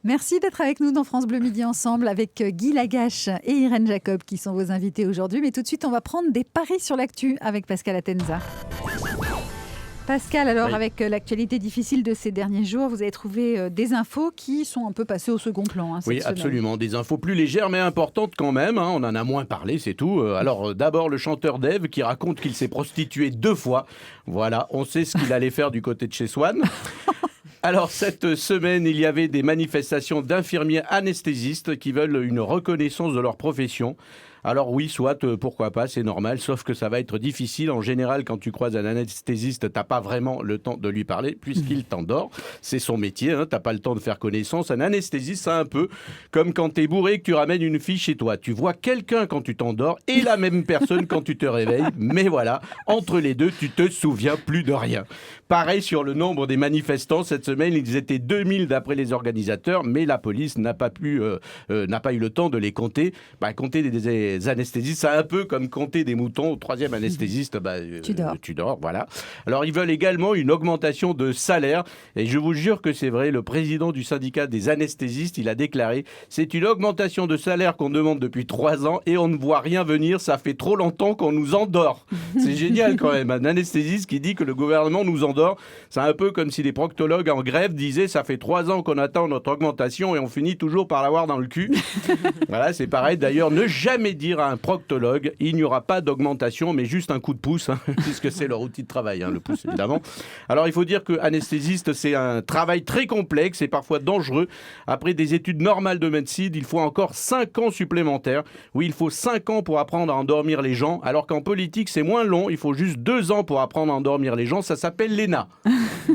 Merci d'être avec nous dans France Bleu Midi ensemble avec Guy Lagache et Irène Jacob qui sont vos invités aujourd'hui. Mais tout de suite, on va prendre des paris sur l'actu avec Pascal Atenza. Pascal, alors avec l'actualité difficile de ces derniers jours, vous avez trouvé des infos qui sont un peu passées au second plan. Oui, absolument. Des infos plus légères mais importantes quand même. On en a moins parlé, c'est tout. Alors d'abord, le chanteur Dave qui raconte qu'il s'est prostitué 2 fois. Voilà, on sait ce qu'il allait faire du côté de chez Swan. Alors, cette semaine, il y avait des manifestations d'infirmiers anesthésistes qui veulent une reconnaissance de leur profession. Alors oui, soit, pourquoi pas, c'est normal, sauf que ça va être difficile. En général, quand tu croises un anesthésiste, t'as pas vraiment le temps de lui parler, puisqu'il t'endort. C'est son métier, t'as pas le temps de faire connaissance. Un anesthésiste, c'est un peu comme quand t'es bourré et que tu ramènes une fille chez toi. Tu vois quelqu'un quand tu t'endors et la même personne quand tu te réveilles. Mais voilà, entre les deux, tu te souviens plus de rien. Pareil sur le nombre des manifestants. Cette semaine, ils étaient 2000 d'après les organisateurs, mais la police n'a pas eu le temps de les compter. Compter des anesthésistes, c'est un peu comme compter des moutons. Au 3e anesthésiste, tu dors, voilà. Alors, ils veulent également une augmentation de salaire. Et je vous jure que c'est vrai, le président du syndicat des anesthésistes, il a déclaré « C'est une augmentation de salaire qu'on demande depuis 3 ans et on ne voit rien venir. Ça fait trop longtemps qu'on nous endort. » C'est génial quand même. Un anesthésiste qui dit que le gouvernement nous endort. C'est un peu comme si les proctologues en grève disaient « Ça fait 3 ans qu'on attend notre augmentation et on finit toujours par l'avoir dans le cul. » Voilà, c'est pareil. D'ailleurs, ne jamais dire à un proctologue, il n'y aura pas d'augmentation, mais juste un coup de pouce, puisque c'est leur outil de travail, le pouce évidemment. Alors il faut dire que anesthésiste, c'est un travail très complexe et parfois dangereux. Après des études normales de médecine, il faut encore 5 ans supplémentaires. Oui, il faut 5 ans pour apprendre à endormir les gens, alors qu'en politique c'est moins long, il faut juste 2 ans pour apprendre à endormir les gens, ça s'appelle l'ENA.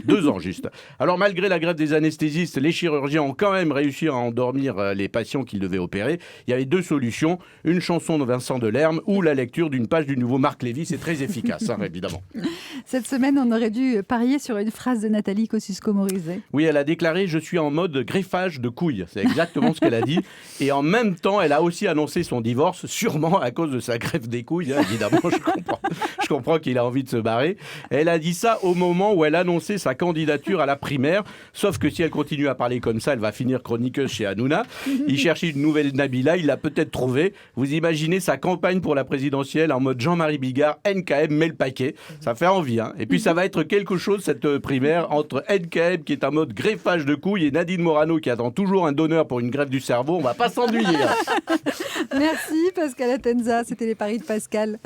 2 ans juste. Alors malgré la grève des anesthésistes, les chirurgiens ont quand même réussi à endormir les patients qu'ils devaient opérer. Il y avait 2 solutions, une chanson de Vincent Delerme ou la lecture d'une page du nouveau Marc Lévy. C'est très efficace, évidemment. Cette semaine, on aurait dû parier sur une phrase de Nathalie Kosciusko-Morizet. Oui, elle a déclaré « Je suis en mode greffage de couilles ». C'est exactement ce qu'elle a dit. Et en même temps, elle a aussi annoncé son divorce, sûrement à cause de sa greffe des couilles. Évidemment, je comprends qu'il a envie de se barrer. Elle a dit ça au moment où elle annonçait sa candidature à la primaire. Sauf que si elle continue à parler comme ça, elle va finir chroniqueuse chez Hanouna. Il cherchait une nouvelle Nabila, il l'a peut-être trouvée. Vous imaginez sa campagne pour la présidentielle en mode Jean-Marie Bigard, NKM met le paquet. Ça fait envie, Et puis ça va être quelque chose, cette primaire, entre NKM qui est en mode greffage de couilles et Nadine Morano qui attend toujours un donneur pour une greffe du cerveau. On va pas s'ennuyer. Merci Pascal Atenza, c'était les paris de Pascal.